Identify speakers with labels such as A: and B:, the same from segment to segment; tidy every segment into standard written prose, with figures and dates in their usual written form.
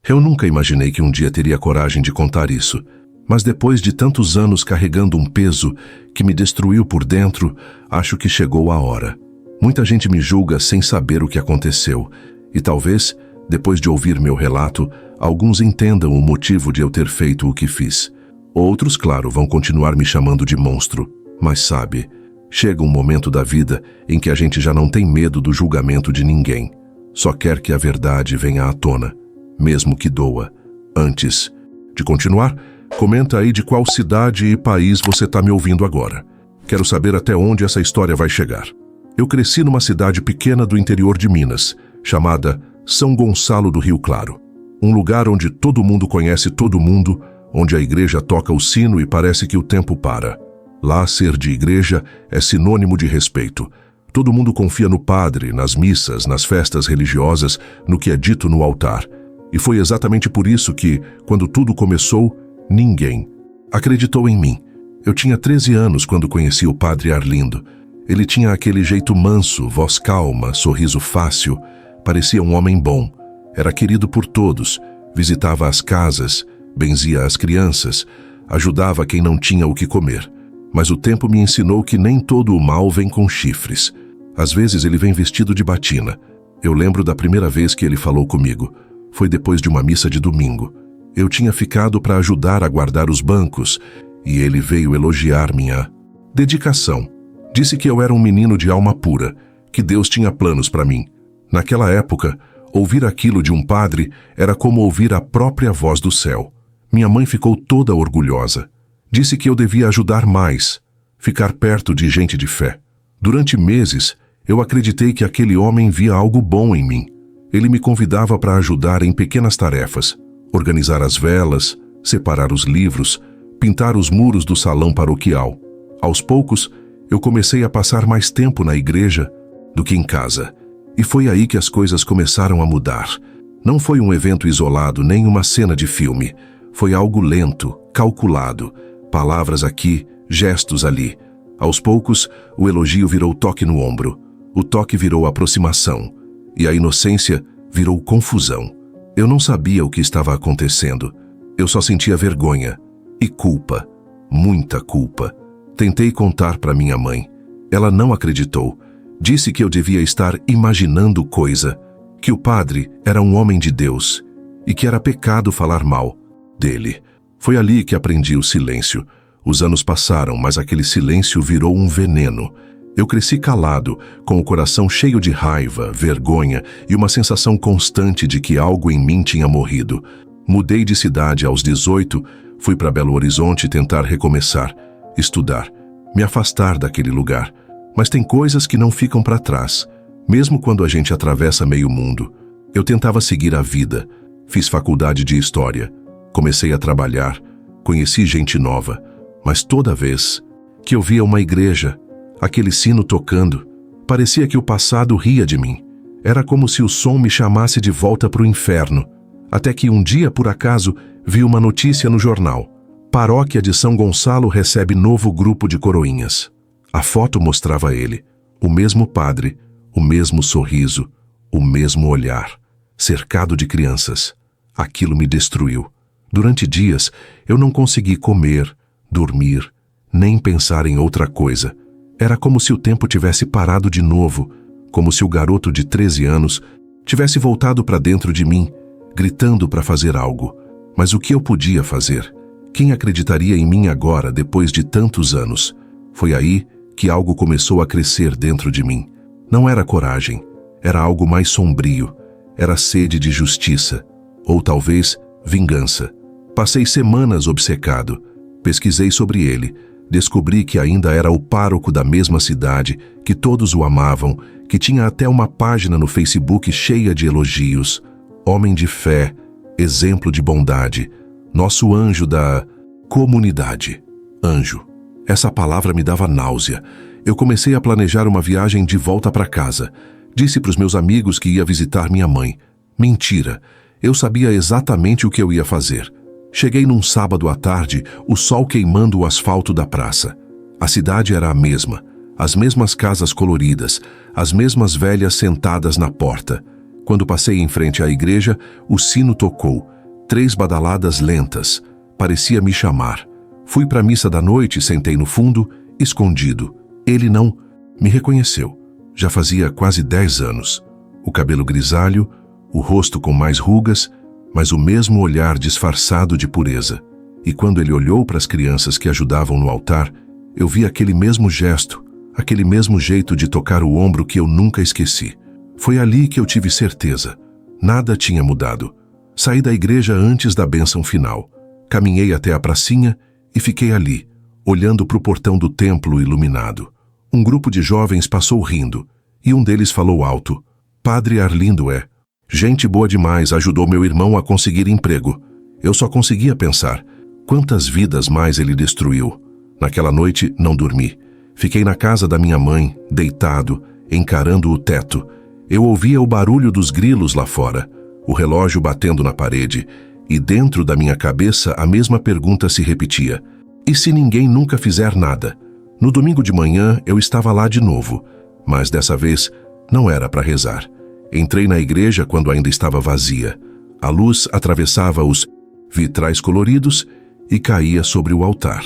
A: Eu nunca imaginei que um dia teria coragem de contar isso, mas depois de tantos anos carregando um peso que me destruiu por dentro, acho que chegou a hora. Muita gente me julga sem saber o que aconteceu, e talvez, depois de ouvir meu relato, alguns entendam o motivo de eu ter feito o que fiz. Outros, claro, vão continuar me chamando de monstro, mas sabe, chega um momento da vida em que a gente já não tem medo do julgamento de ninguém. Só quer que a verdade venha à tona, mesmo que doa. Antes de continuar, comenta aí de qual cidade e país você está me ouvindo agora. Quero saber até onde essa história vai chegar. Eu cresci numa cidade pequena do interior de Minas, chamada São Gonçalo do Rio Claro. Um lugar onde todo mundo conhece todo mundo, onde a igreja toca o sino e parece que o tempo para. Lá, ser de igreja é sinônimo de respeito. Todo mundo confia no padre, nas missas, nas festas religiosas, no que é dito no altar. E foi exatamente por isso que, quando tudo começou, ninguém acreditou em mim. Eu tinha 13 anos quando conheci o padre Arlindo. Ele tinha aquele jeito manso, voz calma, sorriso fácil. Parecia um homem bom. Era querido por todos. Visitava as casas, benzia as crianças, ajudava quem não tinha o que comer. Mas o tempo me ensinou que nem todo o mal vem com chifres. Às vezes ele vem vestido de batina. Eu lembro da primeira vez que ele falou comigo. Foi depois de uma missa de domingo. Eu tinha ficado para ajudar a guardar os bancos e ele veio elogiar minha dedicação. Disse que eu era um menino de alma pura, que Deus tinha planos para mim. Naquela época, ouvir aquilo de um padre era como ouvir a própria voz do céu. Minha mãe ficou toda orgulhosa. Disse que eu devia ajudar mais, ficar perto de gente de fé. Durante meses, eu acreditei que aquele homem via algo bom em mim. Ele me convidava para ajudar em pequenas tarefas, organizar as velas, separar os livros, pintar os muros do salão paroquial. Aos poucos, eu comecei a passar mais tempo na igreja do que em casa. E foi aí que as coisas começaram a mudar. Não foi um evento isolado, nem uma cena de filme. Foi algo lento, calculado. Palavras aqui, gestos ali. Aos poucos, o elogio virou toque no ombro. O toque virou aproximação. E a inocência virou confusão. Eu não sabia o que estava acontecendo. Eu só sentia vergonha e culpa, muita culpa. Tentei contar para minha mãe. Ela não acreditou. Disse que eu devia estar imaginando coisa, que o padre era um homem de Deus e que era pecado falar mal dele. Foi ali que aprendi o silêncio. Os anos passaram, mas aquele silêncio virou um veneno. Eu cresci calado, com o coração cheio de raiva, vergonha e uma sensação constante de que algo em mim tinha morrido. Mudei de cidade aos 18, fui para Belo Horizonte tentar recomeçar, estudar, me afastar daquele lugar. Mas tem coisas que não ficam para trás, mesmo quando a gente atravessa meio mundo. Eu tentava seguir a vida, fiz faculdade de História, comecei a trabalhar, conheci gente nova, mas toda vez que eu via uma igreja, aquele sino tocando, parecia que o passado ria de mim. Era como se o som me chamasse de volta para o inferno. Até que um dia, por acaso, vi uma notícia no jornal. Paróquia de São Gonçalo recebe novo grupo de coroinhas. A foto mostrava ele, o mesmo padre, o mesmo sorriso, o mesmo olhar, cercado de crianças. Aquilo me destruiu. Durante dias, eu não consegui comer, dormir, nem pensar em outra coisa. Era como se o tempo tivesse parado de novo, como se o garoto de 13 anos tivesse voltado para dentro de mim, gritando para fazer algo. Mas o que eu podia fazer? Quem acreditaria em mim agora, depois de tantos anos? Foi aí que algo começou a crescer dentro de mim. Não era coragem, era algo mais sombrio. Era sede de justiça, ou talvez vingança. Passei semanas obcecado. Pesquisei sobre ele. Descobri que ainda era o pároco da mesma cidade, que todos o amavam, que tinha até uma página no Facebook cheia de elogios. Homem de fé, exemplo de bondade, nosso anjo da comunidade. Anjo. Essa palavra me dava náusea. Eu comecei a planejar uma viagem de volta para casa. Disse para os meus amigos que ia visitar minha mãe. Mentira. Eu sabia exatamente o que eu ia fazer. Cheguei num sábado à tarde, o sol queimando o asfalto da praça. A cidade era a mesma, as mesmas casas coloridas, as mesmas velhas sentadas na porta. Quando passei em frente à igreja, o sino tocou 3 badaladas lentas. Parecia me chamar. Fui para a missa da noite e sentei no fundo, escondido. Ele não me reconheceu. Já fazia quase 10 anos. O cabelo grisalho, o rosto com mais rugas, mas o mesmo olhar disfarçado de pureza. E quando ele olhou para as crianças que ajudavam no altar, eu vi aquele mesmo gesto, aquele mesmo jeito de tocar o ombro que eu nunca esqueci. Foi ali que eu tive certeza. Nada tinha mudado. Saí da igreja antes da bênção final. Caminhei até a pracinha e fiquei ali, olhando para o portão do templo iluminado. Um grupo de jovens passou rindo, e um deles falou alto: "Padre Arlindo é. Gente boa demais, ajudou meu irmão a conseguir emprego." Eu só conseguia pensar, quantas vidas mais ele destruiu. Naquela noite, não dormi. Fiquei na casa da minha mãe, deitado, encarando o teto. Eu ouvia o barulho dos grilos lá fora, o relógio batendo na parede, e dentro da minha cabeça a mesma pergunta se repetia: e se ninguém nunca fizer nada? No domingo de manhã eu estava lá de novo, mas dessa vez não era para rezar. Entrei na igreja quando ainda estava vazia. A luz atravessava os vitrais coloridos e caía sobre o altar.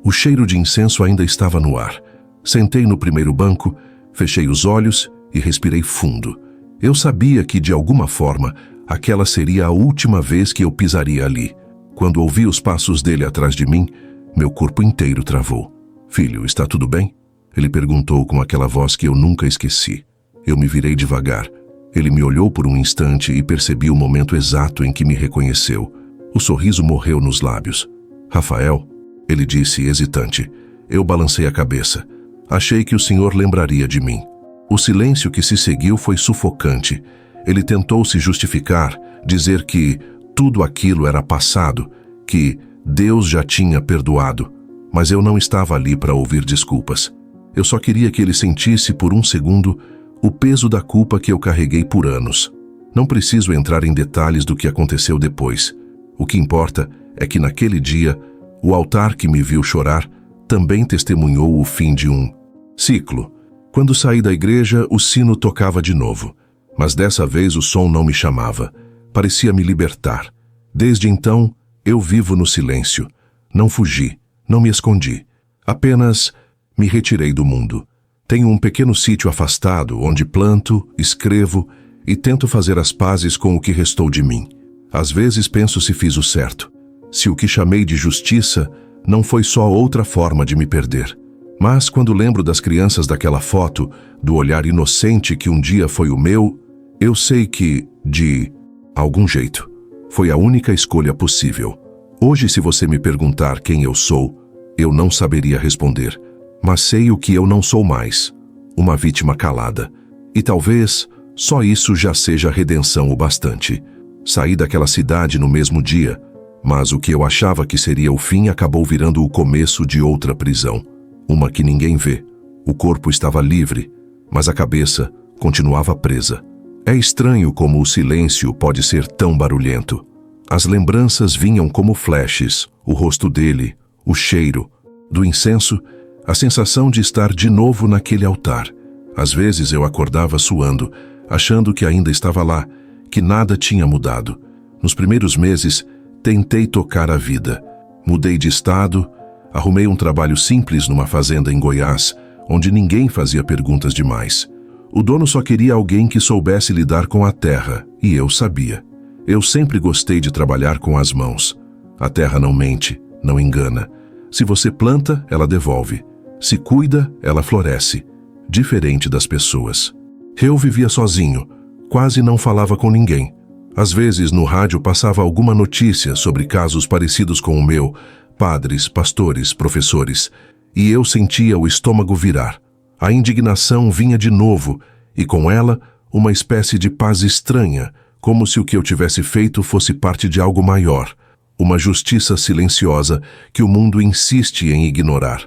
A: O cheiro de incenso ainda estava no ar. Sentei no primeiro banco, fechei os olhos e respirei fundo. Eu sabia que, de alguma forma, aquela seria a última vez que eu pisaria ali. Quando ouvi os passos dele atrás de mim, meu corpo inteiro travou. "Filho, está tudo bem?" Ele perguntou com aquela voz que eu nunca esqueci. Eu me virei devagar. Ele me olhou por um instante e percebi o momento exato em que me reconheceu. O sorriso morreu nos lábios. "Rafael?" ele disse, hesitante. Eu balancei a cabeça. Achei que o senhor lembraria de mim. O silêncio que se seguiu foi sufocante. Ele tentou se justificar, dizer que tudo aquilo era passado, que Deus já tinha perdoado. Mas eu não estava ali para ouvir desculpas. Eu só queria que ele sentisse por um segundo o peso da culpa que eu carreguei por anos. Não preciso entrar em detalhes do que aconteceu depois. O que importa é que naquele dia, o altar que me viu chorar também testemunhou o fim de um ciclo. Quando saí da igreja, o sino tocava de novo. Mas dessa vez o som não me chamava. Parecia me libertar. Desde então, eu vivo no silêncio. Não fugi, não me escondi. Apenas me retirei do mundo. Tenho um pequeno sítio afastado, onde planto, escrevo e tento fazer as pazes com o que restou de mim. Às vezes penso se fiz o certo. Se o que chamei de justiça não foi só outra forma de me perder. Mas quando lembro das crianças daquela foto, do olhar inocente que um dia foi o meu, eu sei que, de algum jeito, foi a única escolha possível. Hoje, se você me perguntar quem eu sou, eu não saberia responder. Mas sei o que eu não sou mais: uma vítima calada. E talvez só isso já seja redenção o bastante. Saí daquela cidade no mesmo dia, mas o que eu achava que seria o fim acabou virando o começo de outra prisão. Uma que ninguém vê. O corpo estava livre, mas a cabeça continuava presa. É estranho como o silêncio pode ser tão barulhento. As lembranças vinham como flashes, o rosto dele, o cheiro, do incenso, a sensação de estar de novo naquele altar. Às vezes eu acordava suando, achando que ainda estava lá, que nada tinha mudado. Nos primeiros meses, tentei tocar a vida. Mudei de estado, arrumei um trabalho simples numa fazenda em Goiás, onde ninguém fazia perguntas demais. O dono só queria alguém que soubesse lidar com a terra, e eu sabia. Eu sempre gostei de trabalhar com as mãos. A terra não mente, não engana. Se você planta, ela devolve. Se cuida, ela floresce. Diferente das pessoas. Eu vivia sozinho, quase não falava com ninguém. Às vezes, no rádio passava alguma notícia sobre casos parecidos com o meu, padres, pastores, professores, e eu sentia o estômago virar. A indignação vinha de novo, e com ela, uma espécie de paz estranha, como se o que eu tivesse feito fosse parte de algo maior, uma justiça silenciosa que o mundo insiste em ignorar.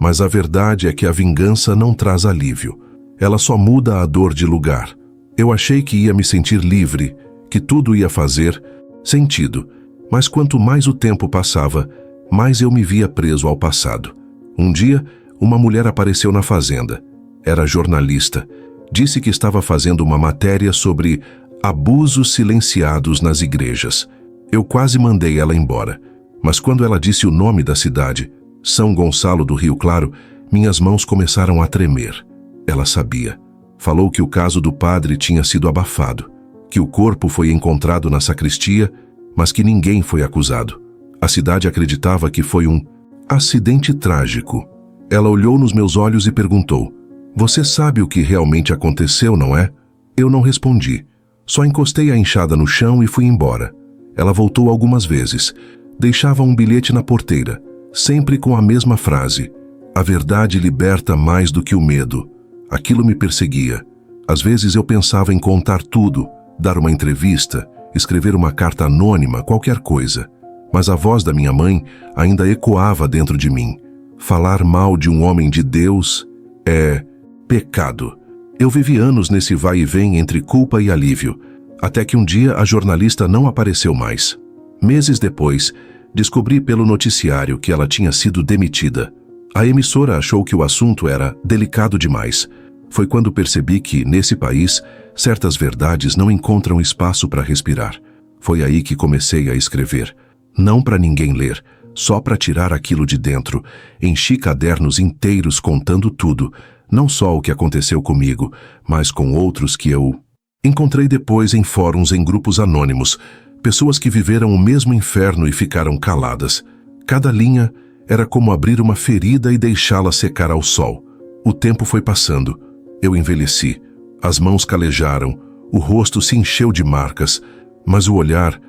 A: Mas a verdade é que a vingança não traz alívio. Ela só muda a dor de lugar. Eu achei que ia me sentir livre, que tudo ia fazer sentido, mas quanto mais o tempo passava, mais eu me via preso ao passado. Um dia, uma mulher apareceu na fazenda. Era jornalista. Disse que estava fazendo uma matéria sobre abusos silenciados nas igrejas. Eu quase mandei ela embora, mas quando ela disse o nome da cidade, São Gonçalo do Rio Claro, minhas mãos começaram a tremer. Ela sabia. Falou que o caso do padre tinha sido abafado, que o corpo foi encontrado na sacristia, mas que ninguém foi acusado. A cidade acreditava que foi um acidente trágico. Ela olhou nos meus olhos e perguntou: "Você sabe o que realmente aconteceu, não é?" Eu não respondi. Só encostei a enxada no chão e fui embora. Ela voltou algumas vezes. Deixava um bilhete na porteira, sempre com a mesma frase: "A verdade liberta mais do que o medo." Aquilo me perseguia. Às vezes eu pensava em contar tudo, dar uma entrevista, escrever uma carta anônima, qualquer coisa. Mas a voz da minha mãe ainda ecoava dentro de mim. Falar mal de um homem de Deus é pecado. Eu vivi anos nesse vai e vem entre culpa e alívio, até que um dia a jornalista não apareceu mais. Meses depois, descobri pelo noticiário que ela tinha sido demitida. A emissora achou que o assunto era delicado demais. Foi quando percebi que, nesse país, certas verdades não encontram espaço para respirar. Foi aí que comecei a escrever. Não para ninguém ler, só para tirar aquilo de dentro. Enchi cadernos inteiros contando tudo, não só o que aconteceu comigo, mas com outros que eu encontrei depois em fóruns em grupos anônimos, pessoas que viveram o mesmo inferno e ficaram caladas. Cada linha era como abrir uma ferida e deixá-la secar ao sol. O tempo foi passando. Eu envelheci. As mãos calejaram, o rosto se encheu de marcas, mas o olhar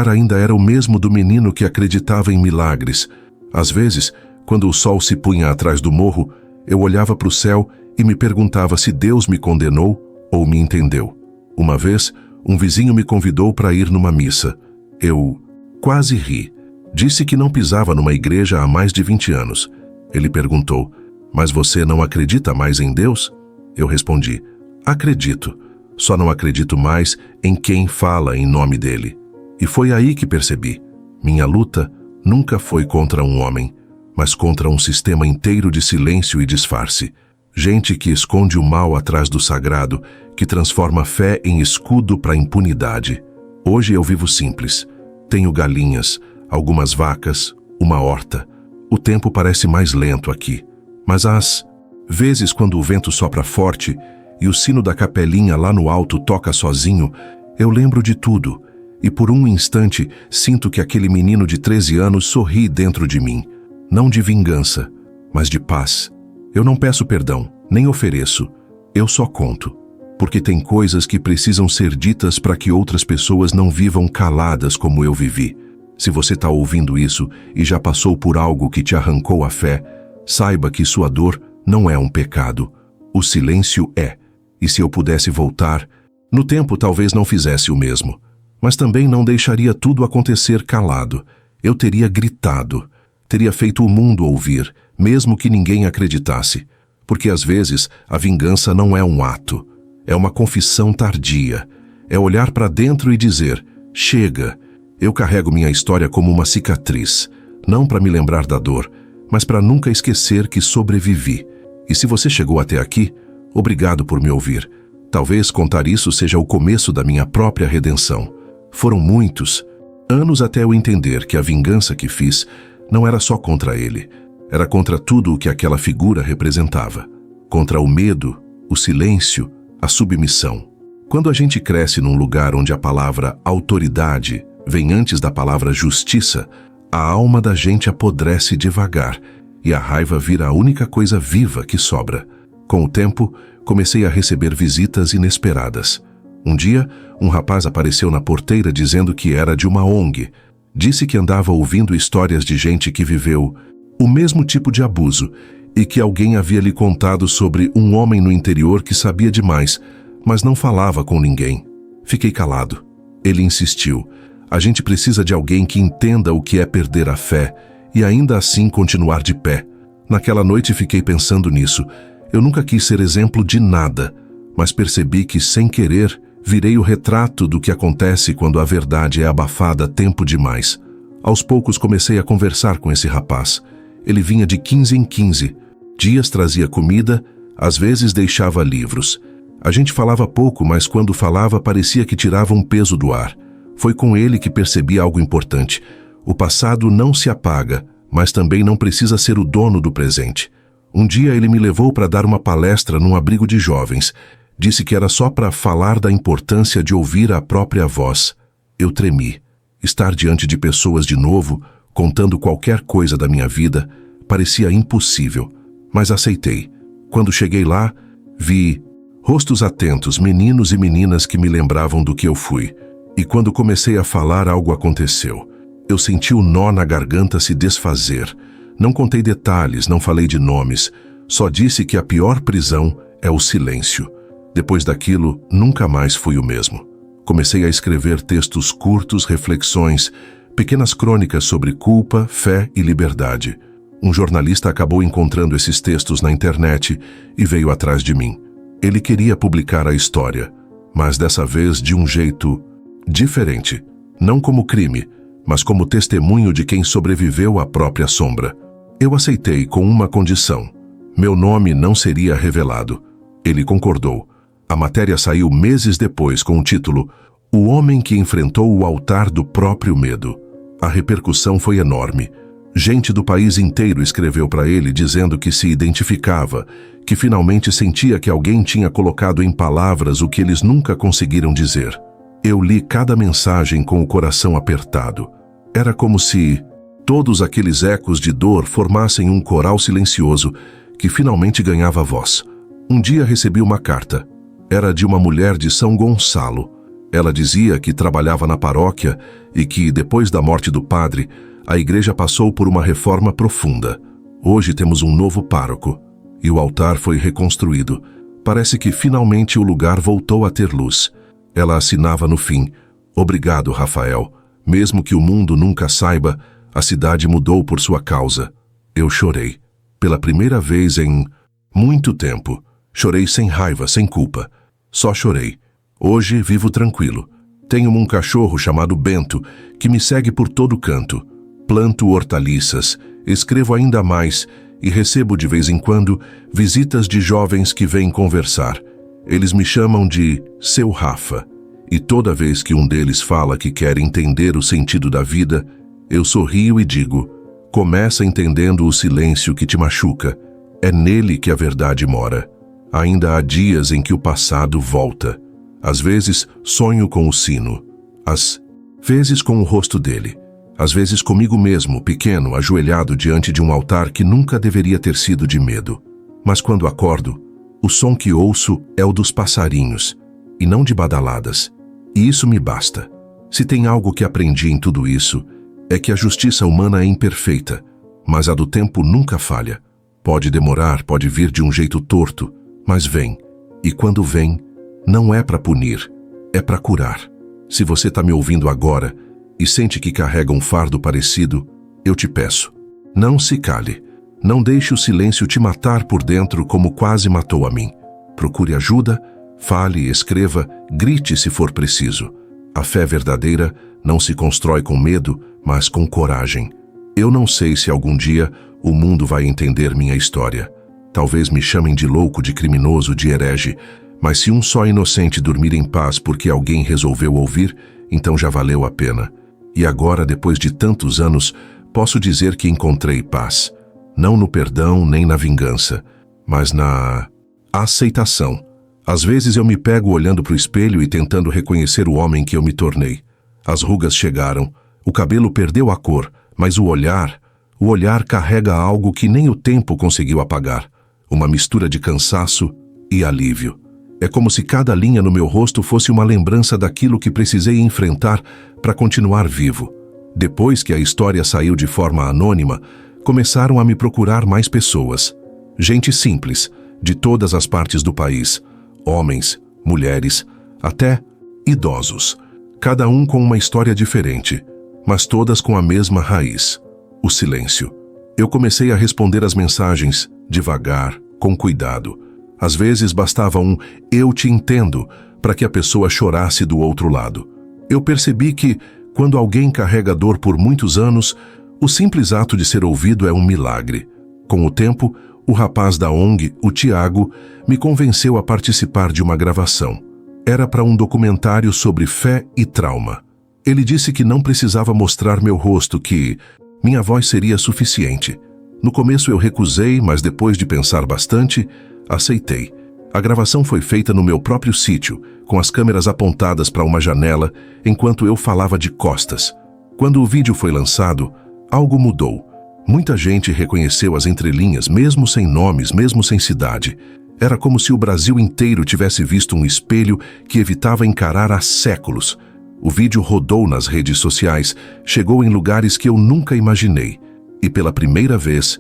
A: ainda era o mesmo do menino que acreditava em milagres. Às vezes, quando o sol se punha atrás do morro, eu olhava para o céu e me perguntava se Deus me condenou ou me entendeu. Uma vez, um vizinho me convidou para ir numa missa. Eu quase ri. Disse que não pisava numa igreja há mais de 20 anos. Ele perguntou: "Mas você não acredita mais em Deus?" Eu respondi: "Acredito. Só não acredito mais em quem fala em nome dele." E foi aí que percebi. Minha luta nunca foi contra um homem, mas contra um sistema inteiro de silêncio e disfarce. Gente que esconde o mal atrás do sagrado, que transforma a fé em escudo para a impunidade. Hoje eu vivo simples. Tenho galinhas, algumas vacas, uma horta. O tempo parece mais lento aqui, mas às vezes quando o vento sopra forte e o sino da capelinha lá no alto toca sozinho, eu lembro de tudo, e por um instante sinto que aquele menino de 13 anos sorri dentro de mim, não de vingança, mas de paz. Eu não peço perdão, nem ofereço, eu só conto, porque tem coisas que precisam ser ditas para que outras pessoas não vivam caladas como eu vivi. Se você está ouvindo isso e já passou por algo que te arrancou a fé, saiba que sua dor não é um pecado. O silêncio é. E se eu pudesse voltar, no tempo talvez não fizesse o mesmo. Mas também não deixaria tudo acontecer calado. Eu teria gritado. Teria feito o mundo ouvir, mesmo que ninguém acreditasse. Porque às vezes a vingança não é um ato. É uma confissão tardia. É olhar para dentro e dizer: chega. Eu carrego minha história como uma cicatriz, não para me lembrar da dor, mas para nunca esquecer que sobrevivi. E se você chegou até aqui, obrigado por me ouvir. Talvez contar isso seja o começo da minha própria redenção. Foram muitos anos até eu entender que a vingança que fiz não era só contra ele, era contra tudo o que aquela figura representava. Contra o medo, o silêncio, a submissão. Quando a gente cresce num lugar onde a palavra autoridade vem antes da palavra justiça, a alma da gente apodrece devagar e a raiva vira a única coisa viva que sobra. Com o tempo, comecei a receber visitas inesperadas. Um dia, um rapaz apareceu na porteira dizendo que era de uma ONG. Disse que andava ouvindo histórias de gente que viveu o mesmo tipo de abuso e que alguém havia lhe contado sobre um homem no interior que sabia demais, mas não falava com ninguém. Fiquei calado. Ele insistiu: a gente precisa de alguém que entenda o que é perder a fé e ainda assim continuar de pé. Naquela noite fiquei pensando nisso. Eu nunca quis ser exemplo de nada, mas percebi que, sem querer, virei o retrato do que acontece quando a verdade é abafada tempo demais. Aos poucos comecei a conversar com esse rapaz. Ele vinha de 15 em 15. Dias trazia comida, às vezes deixava livros. A gente falava pouco, mas quando falava parecia que tirava um peso do ar. Foi com ele que percebi algo importante. O passado não se apaga, mas também não precisa ser o dono do presente. Um dia ele me levou para dar uma palestra num abrigo de jovens. Disse que era só para falar da importância de ouvir a própria voz. Eu tremi. Estar diante de pessoas de novo, contando qualquer coisa da minha vida, parecia impossível, mas aceitei. Quando cheguei lá, vi rostos atentos, meninos e meninas que me lembravam do que eu fui. E quando comecei a falar, algo aconteceu. Eu senti o nó na garganta se desfazer. Não contei detalhes, não falei de nomes, só disse que a pior prisão é o silêncio. Depois daquilo, nunca mais fui o mesmo. Comecei a escrever textos curtos, reflexões, pequenas crônicas sobre culpa, fé e liberdade. Um jornalista acabou encontrando esses textos na internet e veio atrás de mim. Ele queria publicar a história, mas dessa vez de um jeito diferente. Não como crime, mas como testemunho de quem sobreviveu à própria sombra. Eu aceitei com uma condição. Meu nome não seria revelado. Ele concordou. A matéria saiu meses depois com o título O Homem que Enfrentou o Altar do Próprio Medo. A repercussão foi enorme. Gente do país inteiro escreveu para ele dizendo que se identificava, que finalmente sentia que alguém tinha colocado em palavras o que eles nunca conseguiram dizer. Eu li cada mensagem com o coração apertado. Era como se todos aqueles ecos de dor formassem um coral silencioso que finalmente ganhava voz. Um dia recebi uma carta. Era de uma mulher de São Gonçalo. Ela dizia que trabalhava na paróquia e que, depois da morte do padre, a igreja passou por uma reforma profunda. Hoje temos um novo pároco e o altar foi reconstruído. Parece que finalmente o lugar voltou a ter luz. Ela assinava no fim: Obrigado, Rafael. Mesmo que o mundo nunca saiba, a cidade mudou por sua causa. Eu chorei. Pela primeira vez em muito tempo. Chorei sem raiva, sem culpa. Só chorei. Hoje vivo tranquilo. Tenho um cachorro chamado Bento, que me segue por todo canto. Planto hortaliças, escrevo ainda mais e recebo de vez em quando visitas de jovens que vêm conversar. Eles me chamam de Seu Rafa. E toda vez que um deles fala que quer entender o sentido da vida, eu sorrio e digo: começa entendendo o silêncio que te machuca. É nele que a verdade mora. Ainda há dias em que o passado volta. Às vezes sonho com o sino. Às vezes com o rosto dele. Às vezes comigo mesmo, pequeno, ajoelhado diante de um altar que nunca deveria ter sido de medo. Mas quando acordo, o som que ouço é o dos passarinhos, e não de badaladas. E isso me basta. Se tem algo que aprendi em tudo isso, é que a justiça humana é imperfeita, mas a do tempo nunca falha. Pode demorar, pode vir de um jeito torto, mas vem. E quando vem, não é para punir, é para curar. Se você está me ouvindo agora e sente que carrega um fardo parecido, eu te peço, não se cale. Não deixe o silêncio te matar por dentro como quase matou a mim. Procure ajuda, fale, escreva, grite se for preciso. A fé verdadeira não se constrói com medo, mas com coragem. Eu não sei se algum dia o mundo vai entender minha história. Talvez me chamem de louco, de criminoso, de herege, mas se um só inocente dormir em paz porque alguém resolveu ouvir, então já valeu a pena. E agora, depois de tantos anos, posso dizer que encontrei paz. Não no perdão nem na vingança, mas na aceitação. Às vezes eu me pego olhando para o espelho e tentando reconhecer o homem que eu me tornei. As rugas chegaram, o cabelo perdeu a cor, mas o olhar carrega algo que nem o tempo conseguiu apagar. Uma mistura de cansaço e alívio. É como se cada linha no meu rosto fosse uma lembrança daquilo que precisei enfrentar para continuar vivo. Depois que a história saiu de forma anônima, começaram a me procurar mais pessoas. Gente simples, de todas as partes do país. Homens, mulheres, até idosos. Cada um com uma história diferente, mas todas com a mesma raiz: o silêncio. Eu comecei a responder as mensagens, devagar, com cuidado. Às vezes bastava um "eu te entendo" para que a pessoa chorasse do outro lado. Eu percebi que, quando alguém carrega dor por muitos anos, o simples ato de ser ouvido é um milagre. Com o tempo, o rapaz da ONG, o Tiago, me convenceu a participar de uma gravação. Era para um documentário sobre fé e trauma. Ele disse que não precisava mostrar meu rosto, que minha voz seria suficiente. No começo eu recusei, mas depois de pensar bastante, aceitei. A gravação foi feita no meu próprio sítio, com as câmeras apontadas para uma janela, enquanto eu falava de costas. Quando o vídeo foi lançado, algo mudou. Muita gente reconheceu as entrelinhas, mesmo sem nomes, mesmo sem cidade. Era como se o Brasil inteiro tivesse visto um espelho que evitava encarar há séculos. O vídeo rodou nas redes sociais, chegou em lugares que eu nunca imaginei. E pela primeira vez,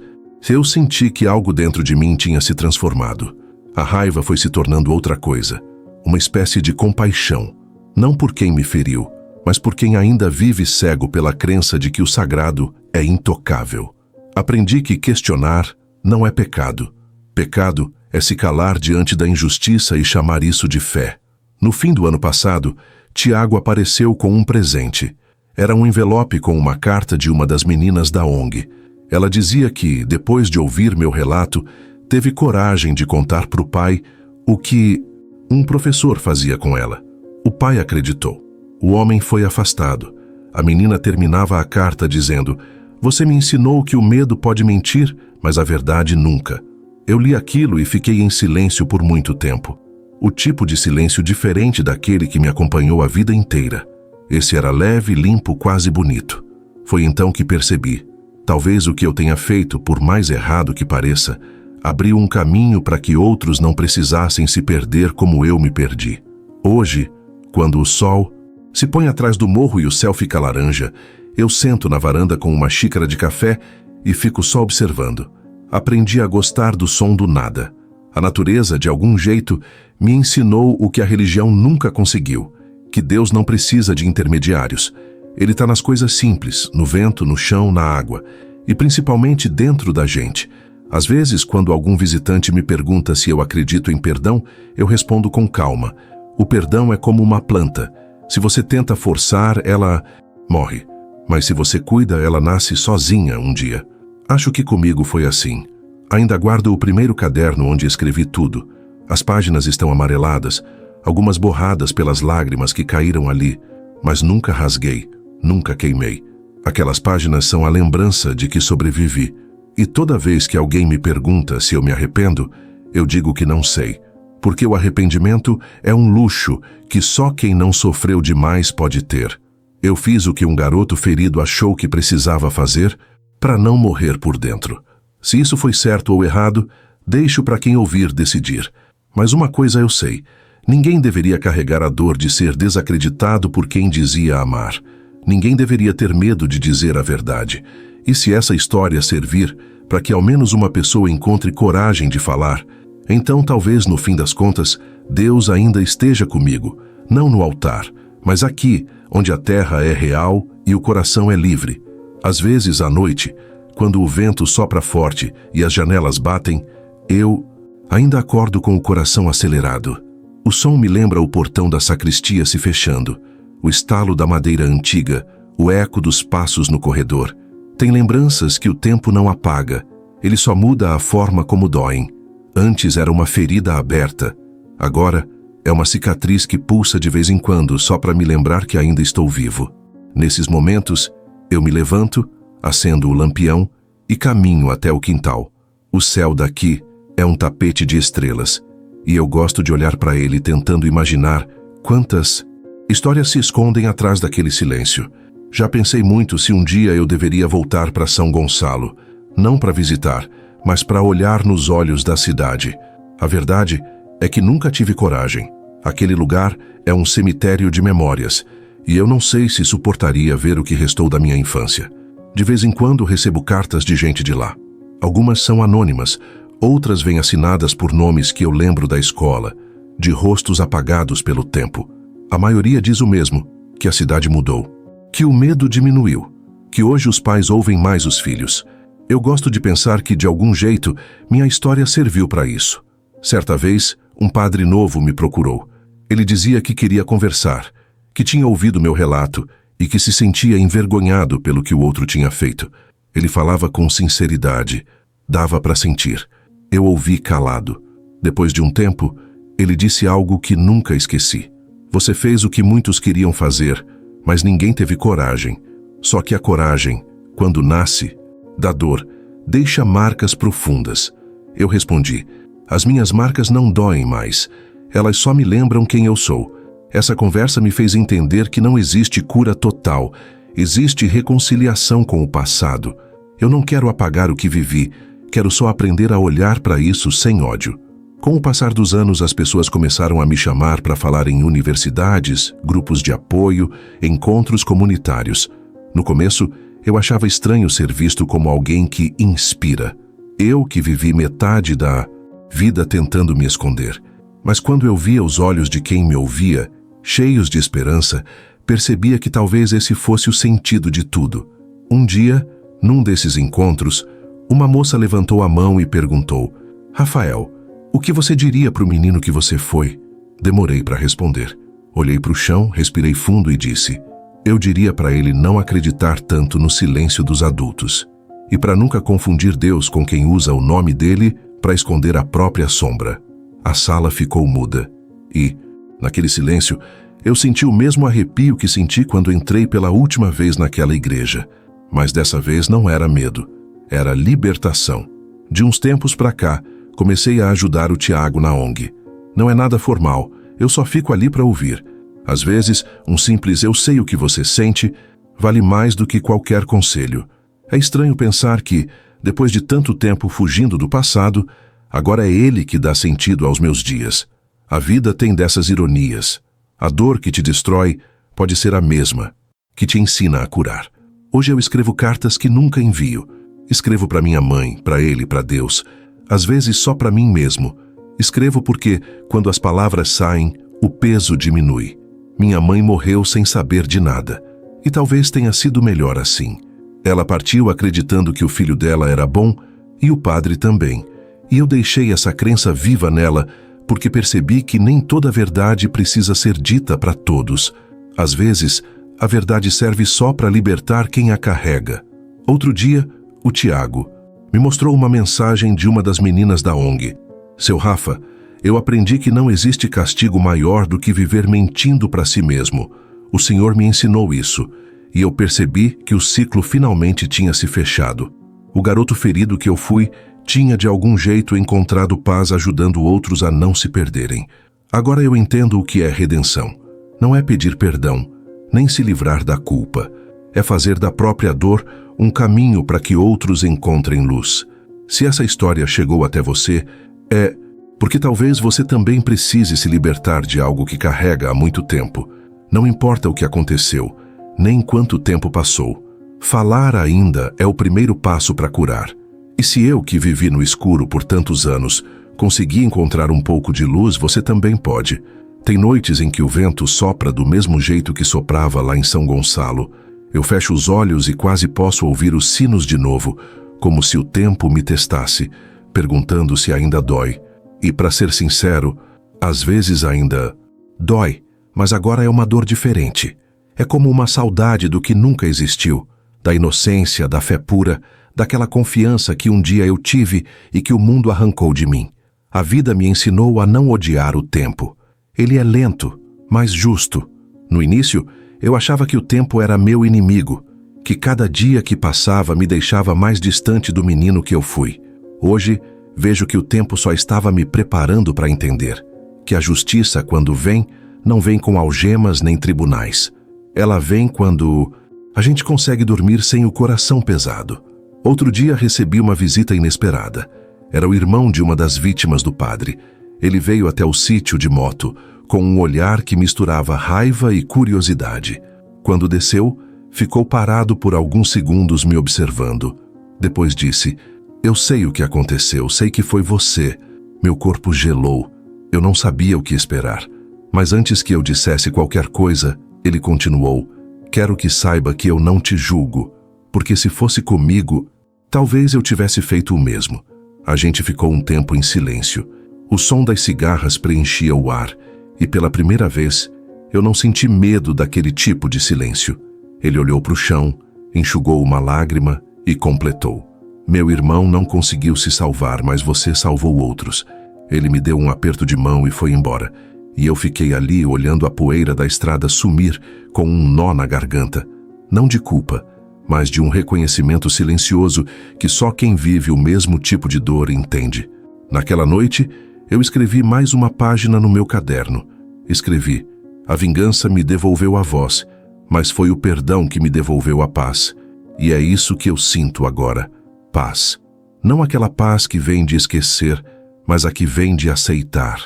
A: eu senti que algo dentro de mim tinha se transformado. A raiva foi se tornando outra coisa, uma espécie de compaixão. Não por quem me feriu, mas por quem ainda vive cego pela crença de que o sagrado é intocável. Aprendi que questionar não é pecado. Pecado é se calar diante da injustiça e chamar isso de fé. No fim do ano passado, Tiago apareceu com um presente. Era um envelope com uma carta de uma das meninas da ONG. Ela dizia que, depois de ouvir meu relato, teve coragem de contar para o pai o que um professor fazia com ela. O pai acreditou. O homem foi afastado. A menina terminava a carta dizendo: "Você me ensinou que o medo pode mentir, mas a verdade nunca." Eu li aquilo e fiquei em silêncio por muito tempo. O tipo de silêncio diferente daquele que me acompanhou a vida inteira. Esse era leve, limpo, quase bonito. Foi então que percebi. Talvez o que eu tenha feito, por mais errado que pareça, abriu um caminho para que outros não precisassem se perder como eu me perdi. Hoje, quando o sol se põe atrás do morro e o céu fica laranja, eu sento na varanda com uma xícara de café e fico só observando. Aprendi a gostar do som do nada. A natureza, de algum jeito, me ensinou o que a religião nunca conseguiu, que Deus não precisa de intermediários. Ele está nas coisas simples, no vento, no chão, na água, e principalmente dentro da gente. Às vezes, quando algum visitante me pergunta se eu acredito em perdão, eu respondo com calma. O perdão é como uma planta. Se você tenta forçar, ela morre. Mas se você cuida, ela nasce sozinha um dia. Acho que comigo foi assim. Ainda guardo o primeiro caderno onde escrevi tudo. As páginas estão amareladas, algumas borradas pelas lágrimas que caíram ali, mas nunca rasguei, nunca queimei. Aquelas páginas são a lembrança de que sobrevivi. E toda vez que alguém me pergunta se eu me arrependo, eu digo que não sei. Porque o arrependimento é um luxo que só quem não sofreu demais pode ter. Eu fiz o que um garoto ferido achou que precisava fazer para não morrer por dentro. Se isso foi certo ou errado, deixo para quem ouvir decidir. Mas uma coisa eu sei: ninguém deveria carregar a dor de ser desacreditado por quem dizia amar. Ninguém deveria ter medo de dizer a verdade. E se essa história servir para que ao menos uma pessoa encontre coragem de falar, então talvez no fim das contas, Deus ainda esteja comigo, não no altar, mas aqui, onde a terra é real e o coração é livre. Às vezes, à noite, quando o vento sopra forte e as janelas batem, eu ainda acordo com o coração acelerado. O som me lembra o portão da sacristia se fechando, o estalo da madeira antiga, o eco dos passos no corredor. Tem lembranças que o tempo não apaga, ele só muda a forma como doem. Antes era uma ferida aberta, agora é uma cicatriz que pulsa de vez em quando só para me lembrar que ainda estou vivo. Nesses momentos, eu me levanto, acendo o lampião e caminho até o quintal. O céu daqui é um tapete de estrelas, e eu gosto de olhar para ele tentando imaginar quantas histórias se escondem atrás daquele silêncio. Já pensei muito se um dia eu deveria voltar para São Gonçalo, não para visitar, mas para olhar nos olhos da cidade. A verdade é que nunca tive coragem. Aquele lugar é um cemitério de memórias, e eu não sei se suportaria ver o que restou da minha infância. De vez em quando recebo cartas de gente de lá. Algumas são anônimas, outras vêm assinadas por nomes que eu lembro da escola, de rostos apagados pelo tempo. A maioria diz o mesmo, que a cidade mudou, que o medo diminuiu, que hoje os pais ouvem mais os filhos. Eu gosto de pensar que, de algum jeito, minha história serviu para isso. Certa vez, um padre novo me procurou. Ele dizia que queria conversar, que tinha ouvido meu relato e que se sentia envergonhado pelo que o outro tinha feito. Ele falava com sinceridade, dava para sentir. Eu ouvi calado. Depois de um tempo, ele disse algo que nunca esqueci. Você fez o que muitos queriam fazer, mas ninguém teve coragem. Só que a coragem, quando nasce da dor, deixa marcas profundas. Eu respondi: as minhas marcas não doem mais. Elas só me lembram quem eu sou. Essa conversa me fez entender que não existe cura total. Existe reconciliação com o passado. Eu não quero apagar o que vivi. Quero só aprender a olhar para isso sem ódio. Com o passar dos anos, as pessoas começaram a me chamar para falar em universidades, grupos de apoio, encontros comunitários. No começo, eu achava estranho ser visto como alguém que inspira. Eu que vivi metade da vida tentando me esconder. Mas quando eu via os olhos de quem me ouvia, cheios de esperança, percebia que talvez esse fosse o sentido de tudo. Um dia, num desses encontros, uma moça levantou a mão e perguntou: Rafael, o que você diria para o menino que você foi? Demorei para responder. Olhei para o chão, respirei fundo e disse: eu diria para ele não acreditar tanto no silêncio dos adultos. E para nunca confundir Deus com quem usa o nome dele para esconder a própria sombra. A sala ficou muda. E, naquele silêncio, eu senti o mesmo arrepio que senti quando entrei pela última vez naquela igreja. Mas dessa vez não era medo, era libertação. De uns tempos para cá, comecei a ajudar o Tiago na ONG. Não é nada formal, eu só fico ali para ouvir. Às vezes, um simples "eu sei o que você sente" vale mais do que qualquer conselho. É estranho pensar que, depois de tanto tempo fugindo do passado, agora é ele que dá sentido aos meus dias. A vida tem dessas ironias. A dor que te destrói pode ser a mesma, que te ensina a curar. Hoje eu escrevo cartas que nunca envio. Escrevo para minha mãe, para ele, para Deus. Às vezes só para mim mesmo. Escrevo porque, quando as palavras saem, o peso diminui. Minha mãe morreu sem saber de nada. E talvez tenha sido melhor assim. Ela partiu acreditando que o filho dela era bom e o padre também. E eu deixei essa crença viva nela porque percebi que nem toda verdade precisa ser dita para todos. Às vezes, a verdade serve só para libertar quem a carrega. Outro dia, o Tiago me mostrou uma mensagem de uma das meninas da ONG. Seu Rafa, eu aprendi que não existe castigo maior do que viver mentindo para si mesmo. O Senhor me ensinou isso, e eu percebi que o ciclo finalmente tinha se fechado. O garoto ferido que eu fui tinha de algum jeito encontrado paz ajudando outros a não se perderem. Agora eu entendo o que é redenção. Não é pedir perdão, nem se livrar da culpa. É fazer da própria dor um caminho para que outros encontrem luz. Se essa história chegou até você, é porque talvez você também precise se libertar de algo que carrega há muito tempo. Não importa o que aconteceu, nem quanto tempo passou. Falar ainda é o primeiro passo para curar. E se eu, que vivi no escuro por tantos anos, consegui encontrar um pouco de luz, você também pode. Tem noites em que o vento sopra do mesmo jeito que soprava lá em São Gonçalo. Eu fecho os olhos e quase posso ouvir os sinos de novo, como se o tempo me testasse, perguntando se ainda dói. E, para ser sincero, às vezes ainda dói, mas agora é uma dor diferente. É como uma saudade do que nunca existiu, da inocência, da fé pura, daquela confiança que um dia eu tive e que o mundo arrancou de mim. A vida me ensinou a não odiar o tempo. Ele é lento, mas justo. No início, eu achava que o tempo era meu inimigo, que cada dia que passava me deixava mais distante do menino que eu fui. Hoje, vejo que o tempo só estava me preparando para entender que a justiça, quando vem, não vem com algemas nem tribunais. Ela vem quando a gente consegue dormir sem o coração pesado. Outro dia recebi uma visita inesperada. Era o irmão de uma das vítimas do padre. Ele veio até o sítio de moto, com um olhar que misturava raiva e curiosidade. Quando desceu, ficou parado por alguns segundos me observando. Depois disse: eu sei o que aconteceu, sei que foi você. Meu corpo gelou. Eu não sabia o que esperar. Mas antes que eu dissesse qualquer coisa, ele continuou: quero que saiba que eu não te julgo, porque se fosse comigo, talvez eu tivesse feito o mesmo. A gente ficou um tempo em silêncio. O som das cigarras preenchia o ar, e pela primeira vez, eu não senti medo daquele tipo de silêncio. Ele olhou para o chão, enxugou uma lágrima e completou: meu irmão não conseguiu se salvar, mas você salvou outros. Ele me deu um aperto de mão e foi embora. E eu fiquei ali olhando a poeira da estrada sumir com um nó na garganta, não de culpa, mas de um reconhecimento silencioso que só quem vive o mesmo tipo de dor entende. Naquela noite, eu escrevi mais uma página no meu caderno. Escrevi: a vingança me devolveu a voz, mas foi o perdão que me devolveu a paz. E é isso que eu sinto agora: paz. Não aquela paz que vem de esquecer, mas a que vem de aceitar.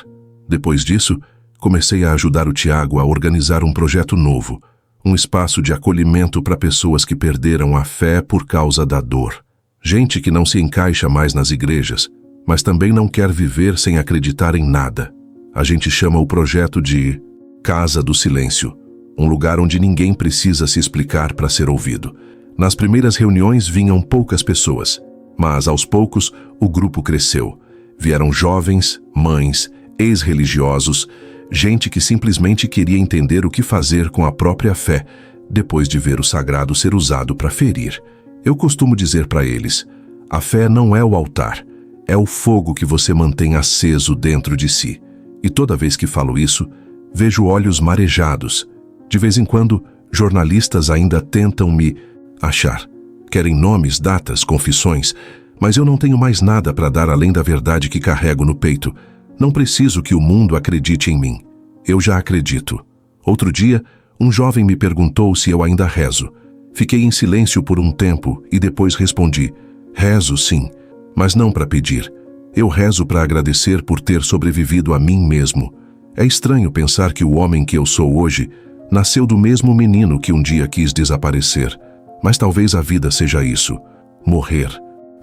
A: Depois disso, comecei a ajudar o Tiago a organizar um projeto novo, um espaço de acolhimento para pessoas que perderam a fé por causa da dor. Gente que não se encaixa mais nas igrejas, mas também não quer viver sem acreditar em nada. A gente chama o projeto de Casa do Silêncio, um lugar onde ninguém precisa se explicar para ser ouvido. Nas primeiras reuniões vinham poucas pessoas, mas aos poucos o grupo cresceu. Vieram jovens, mães, ex-religiosos, gente que simplesmente queria entender o que fazer com a própria fé, depois de ver o sagrado ser usado para ferir. Eu costumo dizer para eles: a fé não é o altar, é o fogo que você mantém aceso dentro de si. E toda vez que falo isso, vejo olhos marejados. De vez em quando, jornalistas ainda tentam me achar. Querem nomes, datas, confissões, mas eu não tenho mais nada para dar além da verdade que carrego no peito. Não preciso que o mundo acredite em mim. Eu já acredito. Outro dia, um jovem me perguntou se eu ainda rezo. Fiquei em silêncio por um tempo e depois respondi: rezo sim, mas não para pedir. Eu rezo para agradecer por ter sobrevivido a mim mesmo. É estranho pensar que o homem que eu sou hoje nasceu do mesmo menino que um dia quis desaparecer. Mas talvez a vida seja isso: morrer.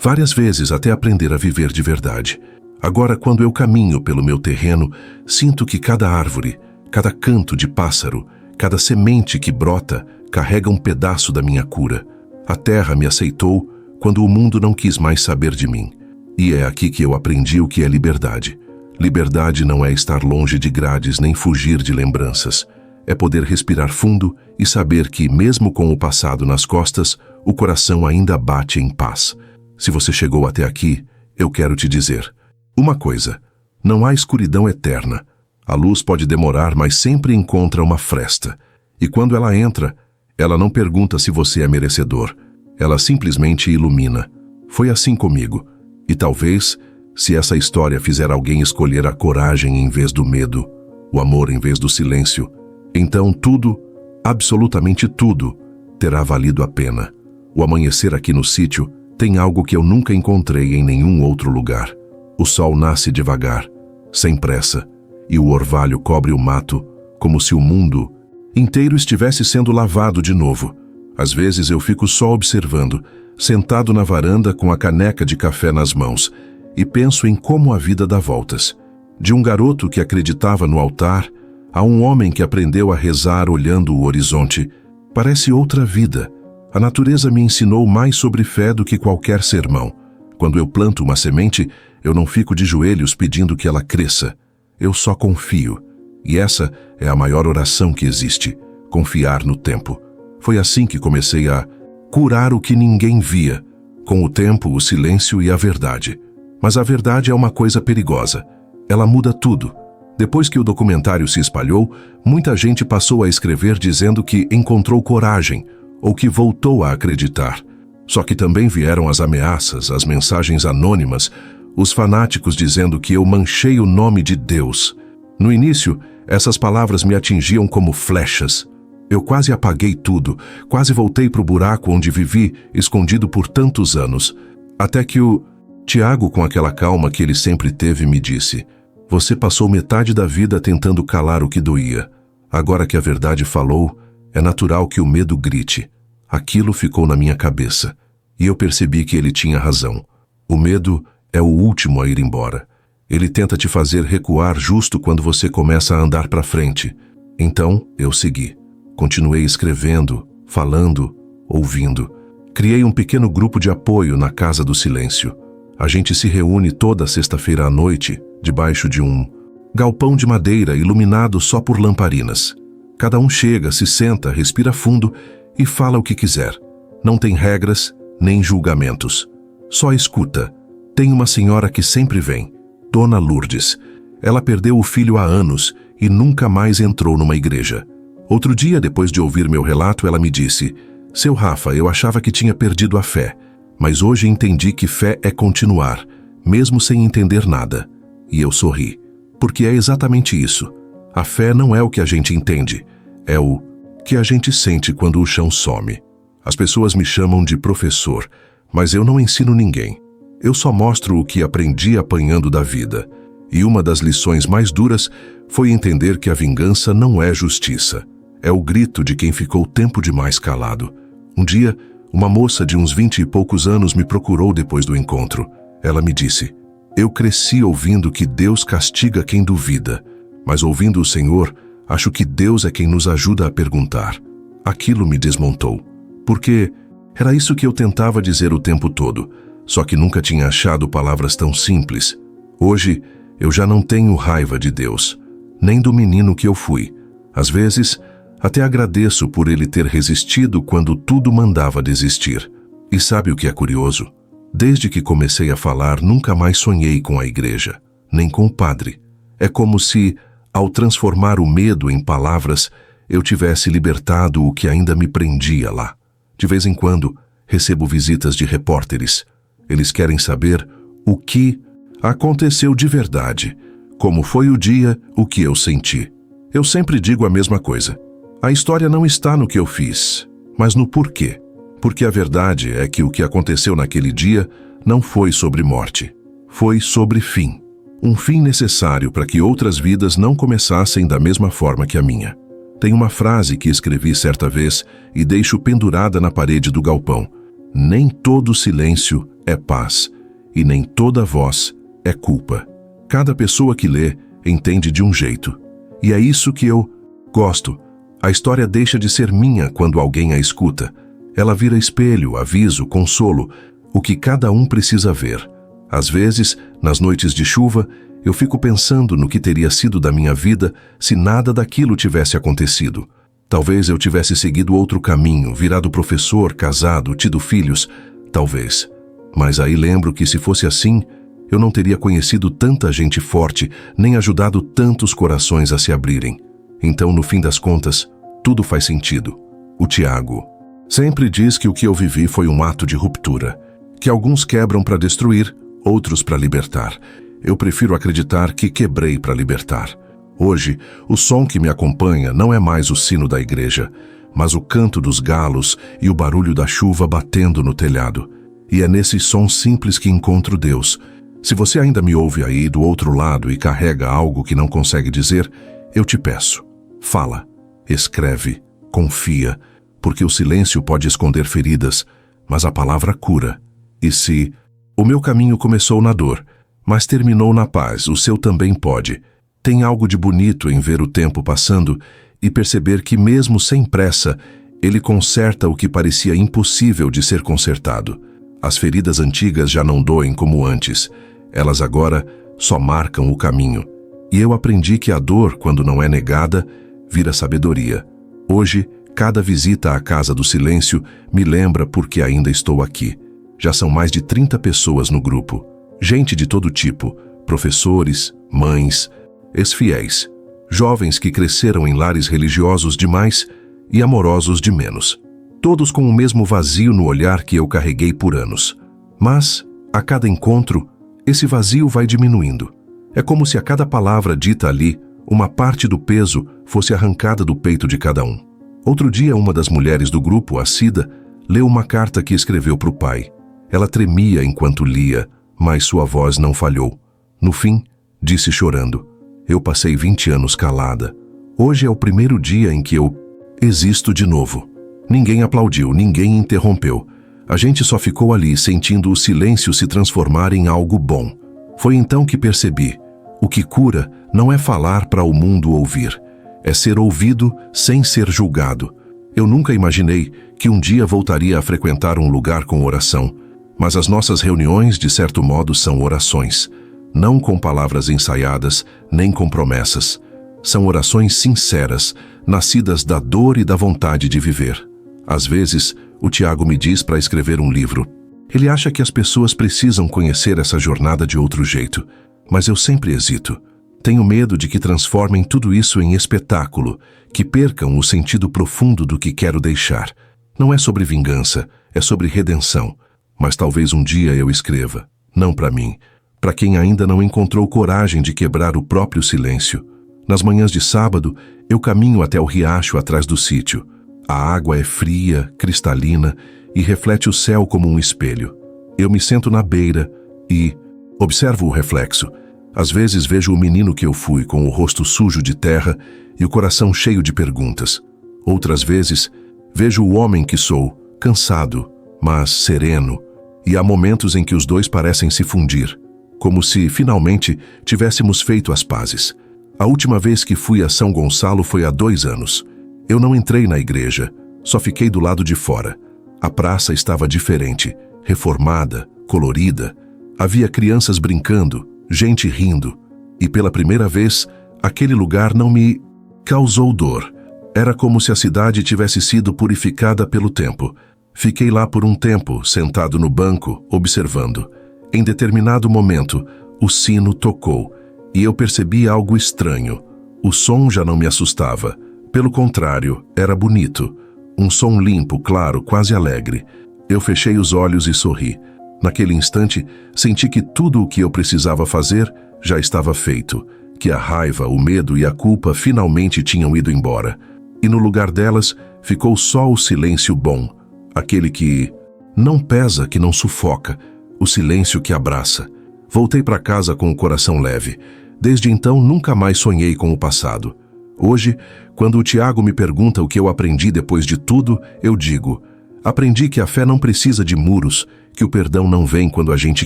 A: Várias vezes até aprender a viver de verdade. Agora, quando eu caminho pelo meu terreno, sinto que cada árvore, cada canto de pássaro, cada semente que brota, carrega um pedaço da minha cura. A terra me aceitou quando o mundo não quis mais saber de mim. E é aqui que eu aprendi o que é liberdade. Liberdade não é estar longe de grades nem fugir de lembranças. É poder respirar fundo e saber que, mesmo com o passado nas costas, o coração ainda bate em paz. Se você chegou até aqui, eu quero te dizer uma coisa: não há escuridão eterna. A luz pode demorar, mas sempre encontra uma fresta. E quando ela entra, ela não pergunta se você é merecedor. Ela simplesmente ilumina. Foi assim comigo. E talvez, se essa história fizer alguém escolher a coragem em vez do medo, o amor em vez do silêncio, então tudo, absolutamente tudo, terá valido a pena. O amanhecer aqui no sítio tem algo que eu nunca encontrei em nenhum outro lugar. O sol nasce devagar, sem pressa, e o orvalho cobre o mato como se o mundo inteiro estivesse sendo lavado de novo. Às vezes eu fico só observando, sentado na varanda com a caneca de café nas mãos, e penso em como a vida dá voltas. De um garoto que acreditava no altar, a um homem que aprendeu a rezar olhando o horizonte. Parece outra vida. A natureza me ensinou mais sobre fé do que qualquer sermão. Quando eu planto uma semente, eu não fico de joelhos pedindo que ela cresça. Eu só confio. E essa é a maior oração que existe: confiar no tempo. Foi assim que comecei a curar o que ninguém via, com o tempo, o silêncio e a verdade. Mas a verdade é uma coisa perigosa. Ela muda tudo. Depois que o documentário se espalhou, muita gente passou a escrever dizendo que encontrou coragem ou que voltou a acreditar. Só que também vieram as ameaças, as mensagens anônimas, os fanáticos dizendo que eu manchei o nome de Deus. No início, essas palavras me atingiam como flechas. Eu quase apaguei tudo, quase voltei para o buraco onde vivi, escondido por tantos anos. Até que o Tiago, com aquela calma que ele sempre teve, me disse: você passou metade da vida tentando calar o que doía. Agora que a verdade falou, é natural que o medo grite. Aquilo ficou na minha cabeça, e eu percebi que ele tinha razão. O medo é o último a ir embora. Ele tenta te fazer recuar justo quando você começa a andar para frente. Então, eu segui. Continuei escrevendo, falando, ouvindo. Criei um pequeno grupo de apoio na Casa do Silêncio. A gente se reúne toda sexta-feira à noite, debaixo de um galpão de madeira iluminado só por lamparinas. Cada um chega, se senta, respira fundo e fala o que quiser. Não tem regras, nem julgamentos. Só escuta. Tem uma senhora que sempre vem, Dona Lourdes. Ela perdeu o filho há anos e nunca mais entrou numa igreja. Outro dia, depois de ouvir meu relato, ela me disse: "Seu Rafa, eu achava que tinha perdido a fé, mas hoje entendi que fé é continuar, mesmo sem entender nada." E eu sorri, porque é exatamente isso. A fé não é o que a gente entende, é o que a gente sente quando o chão some. As pessoas me chamam de professor, mas eu não ensino ninguém. Eu só mostro o que aprendi apanhando da vida. E uma das lições mais duras foi entender que a vingança não é justiça. É o grito de quem ficou tempo demais calado. Um dia, uma moça de uns 20 e poucos anos me procurou depois do encontro. Ela me disse: "Eu cresci ouvindo que Deus castiga quem duvida, mas ouvindo o Senhor, acho que Deus é quem nos ajuda a perguntar." Aquilo me desmontou, porque era isso que eu tentava dizer o tempo todo, só que nunca tinha achado palavras tão simples. Hoje, eu já não tenho raiva de Deus, nem do menino que eu fui. Às vezes, até agradeço por ele ter resistido quando tudo mandava desistir. E sabe o que é curioso? Desde que comecei a falar, nunca mais sonhei com a igreja, nem com o padre. É como se, ao transformar o medo em palavras, eu tivesse libertado o que ainda me prendia lá. De vez em quando, recebo visitas de repórteres. Eles querem saber o que aconteceu de verdade, como foi o dia, o que eu senti. Eu sempre digo a mesma coisa. A história não está no que eu fiz, mas no porquê. Porque a verdade é que o que aconteceu naquele dia não foi sobre morte. Foi sobre fim. Um fim necessário para que outras vidas não começassem da mesma forma que a minha. Tem uma frase que escrevi certa vez e deixo pendurada na parede do galpão. Nem todo silêncio é paz, e nem toda voz é culpa. Cada pessoa que lê entende de um jeito. E é isso que eu gosto. A história deixa de ser minha quando alguém a escuta. Ela vira espelho, aviso, consolo, o que cada um precisa ver. Às vezes, nas noites de chuva, eu fico pensando no que teria sido da minha vida se nada daquilo tivesse acontecido. Talvez eu tivesse seguido outro caminho, virado professor, casado, tido filhos. Talvez. Mas aí lembro que se fosse assim, eu não teria conhecido tanta gente forte, nem ajudado tantos corações a se abrirem. Então, no fim das contas, tudo faz sentido. O Tiago sempre diz que o que eu vivi foi um ato de ruptura, que alguns quebram para destruir, outros para libertar. Eu prefiro acreditar que quebrei para libertar. Hoje, o som que me acompanha não é mais o sino da igreja, mas o canto dos galos e o barulho da chuva batendo no telhado. E é nesses sons simples que encontro Deus. Se você ainda me ouve aí do outro lado e carrega algo que não consegue dizer, eu te peço, fala, escreve, confia, porque o silêncio pode esconder feridas, mas a palavra cura. E se o meu caminho começou na dor, mas terminou na paz, o seu também pode. Tem algo de bonito em ver o tempo passando e perceber que mesmo sem pressa, ele conserta o que parecia impossível de ser consertado. As feridas antigas já não doem como antes. Elas agora só marcam o caminho. E eu aprendi que a dor, quando não é negada, vira sabedoria. Hoje, cada visita à Casa do Silêncio me lembra porque ainda estou aqui. Já são mais de 30 pessoas no grupo. Gente de todo tipo, professores, mães, ex-fiéis, jovens que cresceram em lares religiosos de mais e amorosos de menos. Todos com o mesmo vazio no olhar que eu carreguei por anos. Mas, a cada encontro, esse vazio vai diminuindo. É como se a cada palavra dita ali, uma parte do peso fosse arrancada do peito de cada um. Outro dia, uma das mulheres do grupo, a Cida, leu uma carta que escreveu para o pai. Ela tremia enquanto lia, mas sua voz não falhou. No fim, disse chorando: "Eu passei 20 anos calada. Hoje é o primeiro dia em que eu existo de novo." Ninguém aplaudiu, ninguém interrompeu. A gente só ficou ali, sentindo o silêncio se transformar em algo bom. Foi então que percebi: o que cura não é falar para o mundo ouvir, é ser ouvido sem ser julgado. Eu nunca imaginei que um dia voltaria a frequentar um lugar com oração, mas as nossas reuniões, de certo modo, são orações. Não com palavras ensaiadas, nem com promessas. São orações sinceras, nascidas da dor e da vontade de viver. Às vezes, o Tiago me diz para escrever um livro. Ele acha que as pessoas precisam conhecer essa jornada de outro jeito, mas eu sempre hesito. Tenho medo de que transformem tudo isso em espetáculo, que percam o sentido profundo do que quero deixar. Não é sobre vingança, é sobre redenção. Mas talvez um dia eu escreva, não para mim, para quem ainda não encontrou coragem de quebrar o próprio silêncio. Nas manhãs de sábado, eu caminho até o riacho atrás do sítio. A água é fria, cristalina e reflete o céu como um espelho. Eu me sento na beira e observo o reflexo. Às vezes vejo o menino que eu fui com o rosto sujo de terra e o coração cheio de perguntas. Outras vezes vejo o homem que sou, cansado, mas sereno, e há momentos em que os dois parecem se fundir, como se finalmente tivéssemos feito as pazes. A última vez que fui a São Gonçalo foi há 2 anos. Eu não entrei na igreja, só fiquei do lado de fora. A praça estava diferente, reformada, colorida. Havia crianças brincando, gente rindo, e pela primeira vez, aquele lugar não me causou dor. Era como se a cidade tivesse sido purificada pelo tempo. Fiquei lá por um tempo, sentado no banco, observando. Em determinado momento, o sino tocou, e eu percebi algo estranho. O som já não me assustava. Pelo contrário, era bonito. Um som limpo, claro, quase alegre. Eu fechei os olhos e sorri. Naquele instante, senti que tudo o que eu precisava fazer já estava feito, que a raiva, o medo e a culpa finalmente tinham ido embora. E no lugar delas, ficou só o silêncio bom, aquele que não pesa, que não sufoca, o silêncio que abraça. Voltei para casa com o coração leve. Desde então, nunca mais sonhei com o passado. Hoje, quando o Tiago me pergunta o que eu aprendi depois de tudo, eu digo: aprendi que a fé não precisa de muros, que o perdão não vem quando a gente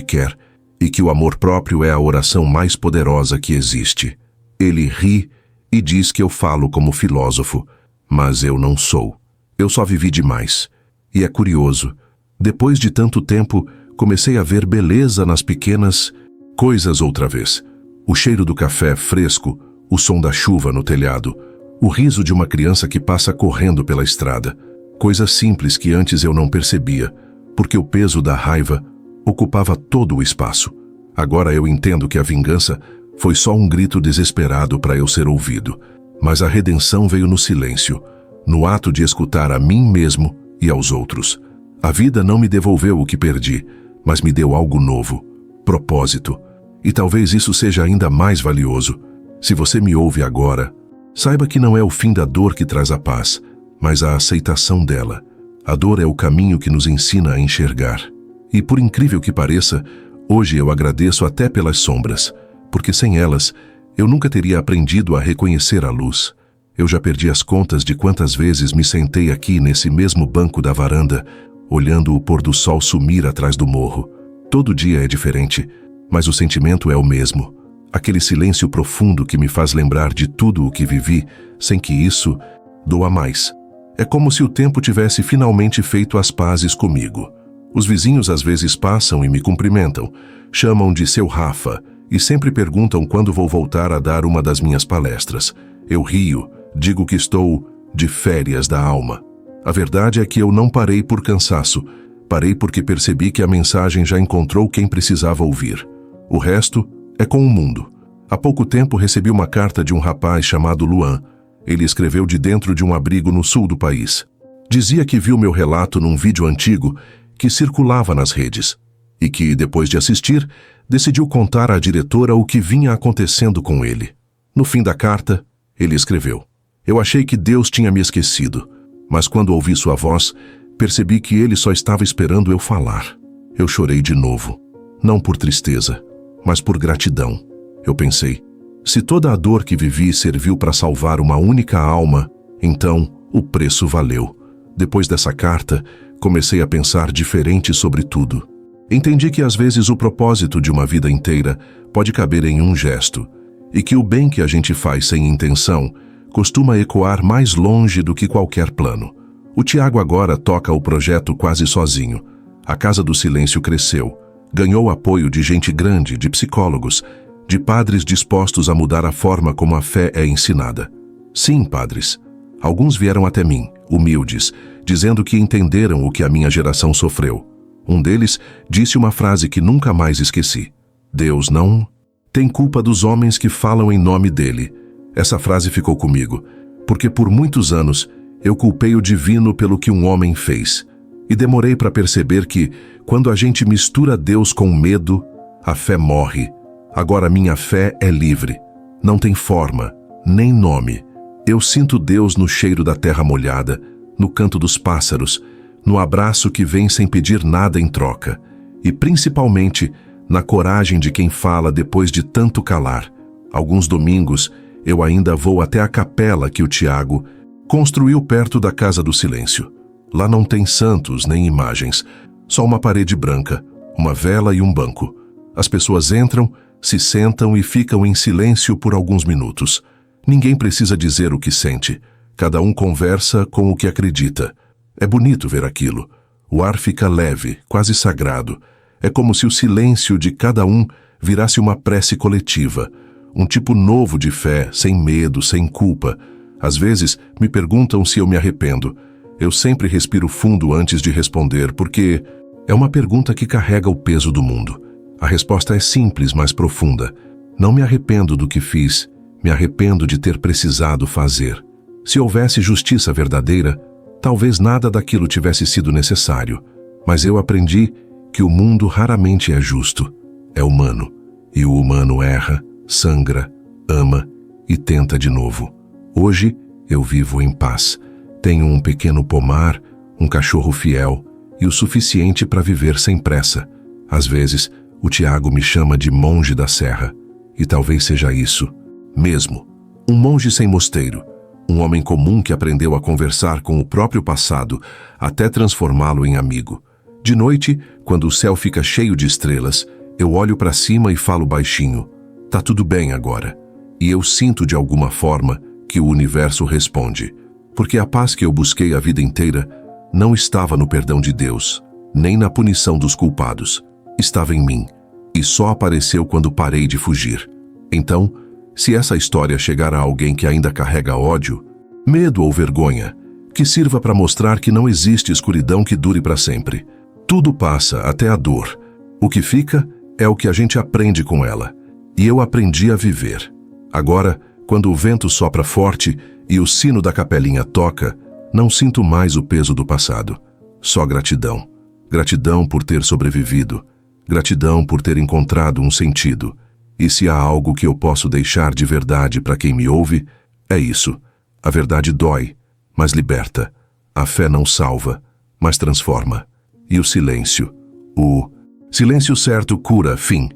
A: quer, e que o amor próprio é a oração mais poderosa que existe. Ele ri e diz que eu falo como filósofo, mas eu não sou. Eu só vivi demais. E é curioso, depois de tanto tempo, comecei a ver beleza nas pequenas coisas outra vez. O cheiro do café fresco, o som da chuva no telhado, o riso de uma criança que passa correndo pela estrada. Coisas simples que antes eu não percebia, porque o peso da raiva ocupava todo o espaço. Agora eu entendo que a vingança foi só um grito desesperado para eu ser ouvido. Mas a redenção veio no silêncio, no ato de escutar a mim mesmo e aos outros. A vida não me devolveu o que perdi, mas me deu algo novo, propósito. E talvez isso seja ainda mais valioso. Se você me ouve agora, saiba que não é o fim da dor que traz a paz, mas a aceitação dela. A dor é o caminho que nos ensina a enxergar. E por incrível que pareça, hoje eu agradeço até pelas sombras, porque sem elas, eu nunca teria aprendido a reconhecer a luz. Eu já perdi as contas de quantas vezes me sentei aqui nesse mesmo banco da varanda, olhando o pôr do sol sumir atrás do morro. Todo dia é diferente, mas o sentimento é o mesmo. Aquele silêncio profundo que me faz lembrar de tudo o que vivi, sem que isso doa mais. É como se o tempo tivesse finalmente feito as pazes comigo. Os vizinhos às vezes passam e me cumprimentam, chamam de seu Rafa e sempre perguntam quando vou voltar a dar uma das minhas palestras. Eu rio, digo que estou de férias da alma. A verdade é que eu não parei por cansaço, parei porque percebi que a mensagem já encontrou quem precisava ouvir. O resto é com o mundo. Há pouco tempo recebi uma carta de um rapaz chamado Luan. Ele escreveu de dentro de um abrigo no sul do país. Dizia que viu meu relato num vídeo antigo que circulava nas redes e que, depois de assistir, decidiu contar à diretora o que vinha acontecendo com ele. No fim da carta, ele escreveu: eu achei que Deus tinha me esquecido, mas quando ouvi sua voz, percebi que ele só estava esperando eu falar. Eu chorei de novo, não por tristeza, mas por gratidão. Eu pensei, se toda a dor que vivi serviu para salvar uma única alma, então o preço valeu. Depois dessa carta, comecei a pensar diferente sobre tudo. Entendi que às vezes o propósito de uma vida inteira pode caber em um gesto, e que o bem que a gente faz sem intenção costuma ecoar mais longe do que qualquer plano. O Tiago agora toca o projeto quase sozinho. A Casa do Silêncio cresceu, ganhou apoio de gente grande, de psicólogos, de padres dispostos a mudar a forma como a fé é ensinada. Sim, padres. Alguns vieram até mim, humildes, dizendo que entenderam o que a minha geração sofreu. Um deles disse uma frase que nunca mais esqueci: Deus não Tem culpa dos homens que falam em nome dele. Essa frase ficou comigo, porque por muitos anos eu culpei o divino pelo que um homem fez. E demorei para perceber que, quando a gente mistura Deus com medo, a fé morre. Agora minha fé é livre. Não tem forma, nem nome. Eu sinto Deus no cheiro da terra molhada, no canto dos pássaros, no abraço que vem sem pedir nada em troca. E principalmente, na coragem de quem fala depois de tanto calar. Alguns domingos, eu ainda vou até a capela que o Tiago construiu perto da Casa do Silêncio. Lá não tem santos nem imagens, só uma parede branca, uma vela e um banco. As pessoas entram, se sentam e ficam em silêncio por alguns minutos. Ninguém precisa dizer o que sente. Cada um conversa com o que acredita. É bonito ver aquilo. O ar fica leve, quase sagrado. É como se o silêncio de cada um virasse uma prece coletiva. Um tipo novo de fé, sem medo, sem culpa. Às vezes, me perguntam se eu me arrependo. Eu sempre respiro fundo antes de responder, porque é uma pergunta que carrega o peso do mundo. A resposta é simples, mas profunda. Não me arrependo do que fiz, me arrependo de ter precisado fazer. Se houvesse justiça verdadeira, talvez nada daquilo tivesse sido necessário. Mas eu aprendi que o mundo raramente é justo, é humano. E o humano erra, sangra, ama e tenta de novo. Hoje eu vivo em paz. Tenho um pequeno pomar, um cachorro fiel e o suficiente para viver sem pressa. Às vezes, o Tiago me chama de monge da serra. E talvez seja isso mesmo. Um monge sem mosteiro. Um homem comum que aprendeu a conversar com o próprio passado até transformá-lo em amigo. De noite, quando o céu fica cheio de estrelas, eu olho para cima e falo baixinho: tá tudo bem agora. E eu sinto de alguma forma que o universo responde. Porque a paz que eu busquei a vida inteira não estava no perdão de Deus, nem na punição dos culpados. Estava em mim, e só apareceu quando parei de fugir. Então, se essa história chegar a alguém que ainda carrega ódio, medo ou vergonha, que sirva para mostrar que não existe escuridão que dure para sempre. Tudo passa, até a dor. O que fica é o que a gente aprende com ela. E eu aprendi a viver. Agora, quando o vento sopra forte e o sino da capelinha toca, não sinto mais o peso do passado. Só gratidão. Gratidão por ter sobrevivido. Gratidão por ter encontrado um sentido. E se há algo que eu posso deixar de verdade para quem me ouve, é isso. A verdade dói, mas liberta. A fé não salva, mas transforma. E o silêncio certo cura, fim.